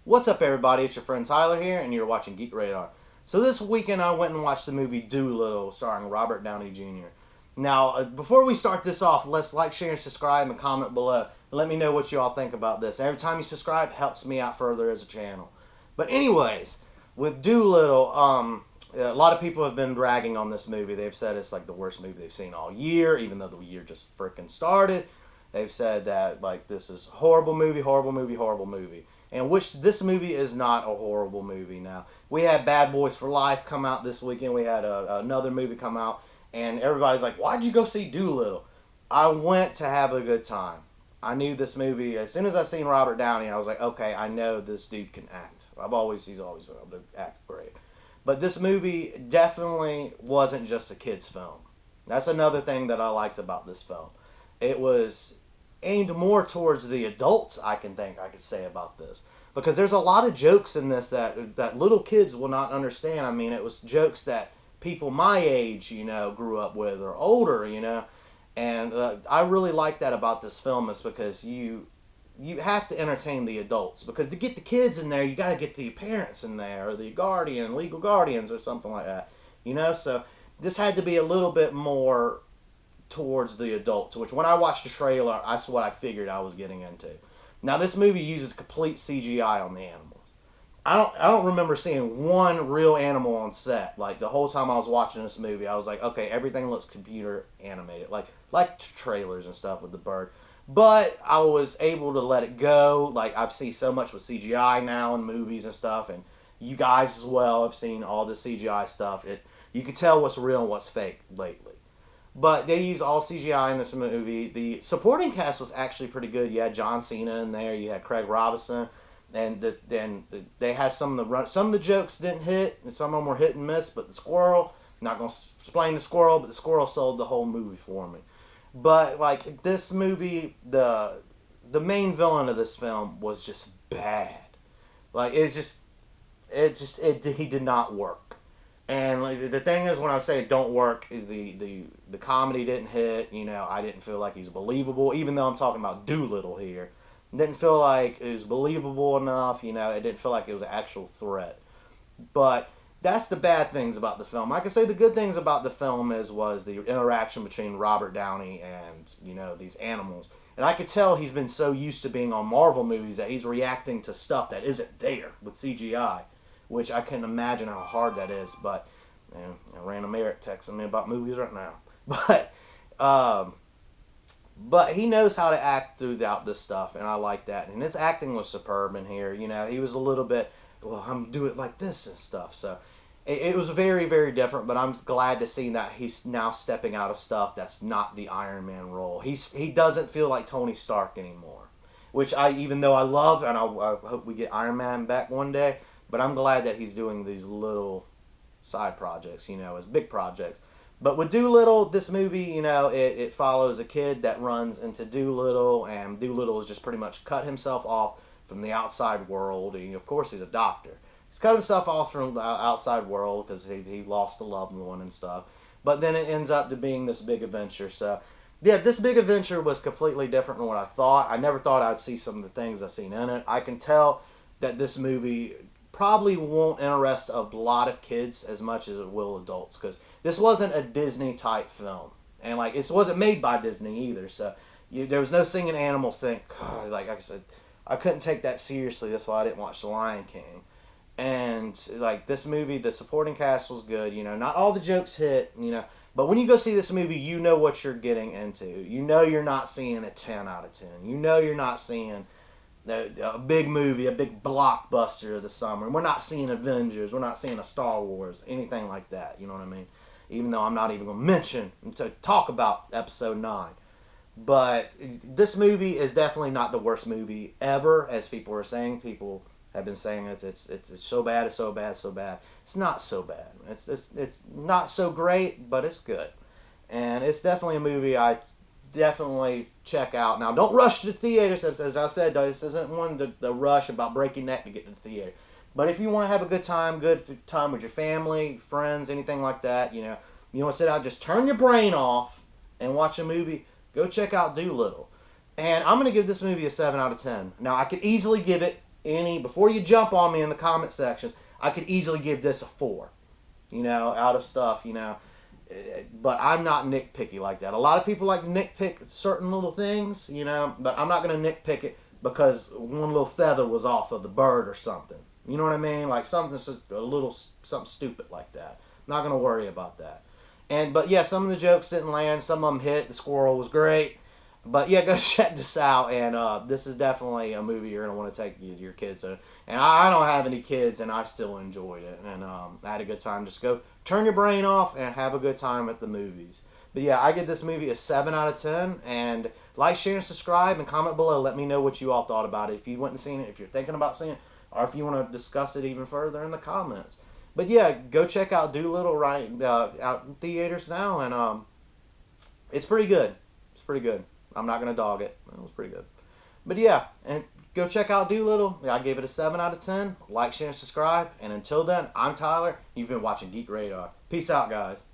What's up, everybody? It's your friend Tyler here, and you're watching Geek Radar. So this weekend I went and watched the movie Dolittle, starring Robert Downey Jr. Now, before we start this off, let's like, share, and subscribe, and comment below. Let me know what you all think about this. Every time you subscribe, helps me out further as a channel. But anyways, with Dolittle, a lot of people have been bragging on this movie. They've said it's like the worst movie they've seen all year, even though the year just freaking started. They've said that like this is horrible movie, horrible movie, horrible movie. And which this movie is not a horrible movie. Now, we had Bad Boys for Life come out this weekend. We had another movie come out. And everybody's like, why'd you go see Dolittle? I went to have a good time. I knew this movie. As soon as I seen Robert Downey, I was like, okay, I know this dude can act. He's always been able to act great. But this movie definitely wasn't just a kid's film. That's another thing that I liked about this film. It was aimed more towards the adults, I could say about this, because there's a lot of jokes in this that little kids will not understand. I mean, it was jokes that people my age, grew up with, or older, and I really like that about this film, is because you have to entertain the adults, because to get the kids in there, you got to get the parents in there, or the legal guardians, or something like that, so this had to be a little bit more towards the adults, which when I watched the trailer, that's what I figured I was getting into. Now, this movie uses complete CGI on the animals. I don't remember seeing one real animal on set. Like, the whole time I was watching this movie, I was like, okay, everything looks computer animated, like trailers and stuff with the bird. But I was able to let it go. Like, I've seen so much with CGI now in movies and stuff, and you guys as well have seen all the CGI stuff. You can tell what's real and what's fake lately. But they use all CGI in this movie. The supporting cast was actually pretty good. You had John Cena in there. You had Craig Robinson. And then they had some of the jokes didn't hit, and some of them were hit and miss. But the squirrel, I'm not going to explain the squirrel, but the squirrel sold the whole movie for me. But like this movie, the main villain of this film was just bad. Like he did not work. And like, the thing is, when I say it don't work, the comedy didn't hit. I didn't feel like he's believable, even though I'm talking about Dolittle here. Didn't feel like it was believable enough. It didn't feel like it was an actual threat. But that's the bad things about the film. I can say the good things about the film was the interaction between Robert Downey and these animals. And I could tell he's been so used to being on Marvel movies that he's reacting to stuff that isn't there with CGI. Which I can imagine how hard that is, but random Eric texting me about movies right now. But he knows how to act throughout this stuff, and I like that. And his acting was superb in here. He was a little bit, well, I'm gonna do it like this and stuff. So it was very, very different. But I'm glad to see that he's now stepping out of stuff that's not the Iron Man role. He doesn't feel like Tony Stark anymore, which even though I love, and I hope we get Iron Man back one day. But I'm glad that he's doing these little side projects, as big projects. But with Dolittle, this movie, it follows a kid that runs into Dolittle, and Dolittle has just pretty much cut himself off from the outside world. And of course, he's a doctor. He's cut himself off from the outside world because he lost a loved one and stuff. But then it ends up to being this big adventure. So, yeah, this big adventure was completely different than what I thought. I never thought I'd see some of the things I've seen in it. I can tell that this movie probably won't interest a lot of kids as much as it will adults, because this wasn't a Disney type film, and like it wasn't made by Disney either. So there was no singing animals thing. God, like I said, I couldn't take that seriously. That's why I didn't watch The Lion King. And like this movie, the supporting cast was good. Not all the jokes hit. But when you go see this movie, you know what you're getting into. You're not seeing a 10 out of 10. You're not seeing a big movie, a big blockbuster of the summer. And we're not seeing Avengers. We're not seeing a Star Wars, anything like that. You know what I mean? Even though I'm not even going to mention to talk about Episode 9. But this movie is definitely not the worst movie ever, as people are saying. People have been saying it's so bad, it's so bad, it's so bad. It's not so bad. It's not so great, but it's good. And it's definitely a movie I definitely check out. Now, don't rush to the theaters. As I said, this isn't one to rush about breaking neck to get to the theater. But if you want to have a good time with your family, friends, anything like that, you want to sit out, just turn your brain off and watch a movie, go check out Dolittle. And I'm going to give this movie a 7 out of 10. Now, I could easily give it before you jump on me in the comment sections, I could easily give this a 4. Out of stuff, But I'm not nitpicky like that. A lot of people like to nitpick certain little things, but I'm not going to nitpick it because one little feather was off of the bird or something. You know what I mean? Like something stupid like that. I'm not going to worry about that. But yeah, some of the jokes didn't land. Some of them hit. The squirrel was great. But yeah, go check this out. And this is definitely a movie you're going to want to take your kids to. And I don't have any kids, and I still enjoyed it. And I had a good time. Just go turn your brain off and have a good time at the movies. But yeah, I give this movie a 7 out of 10. And like, share, and subscribe, and comment below. Let me know what you all thought about it. If you went and seen it, if you're thinking about seeing it, or if you want to discuss it even further in the comments. But yeah, go check out Dolittle out in theaters now, and it's pretty good. It's pretty good. I'm not gonna dog it. It was pretty good. But yeah, and go check out Dolittle. I gave it a 7 out of 10. Like, share, and subscribe. And until then, I'm Tyler. You've been watching Geek Radar. Peace out, guys.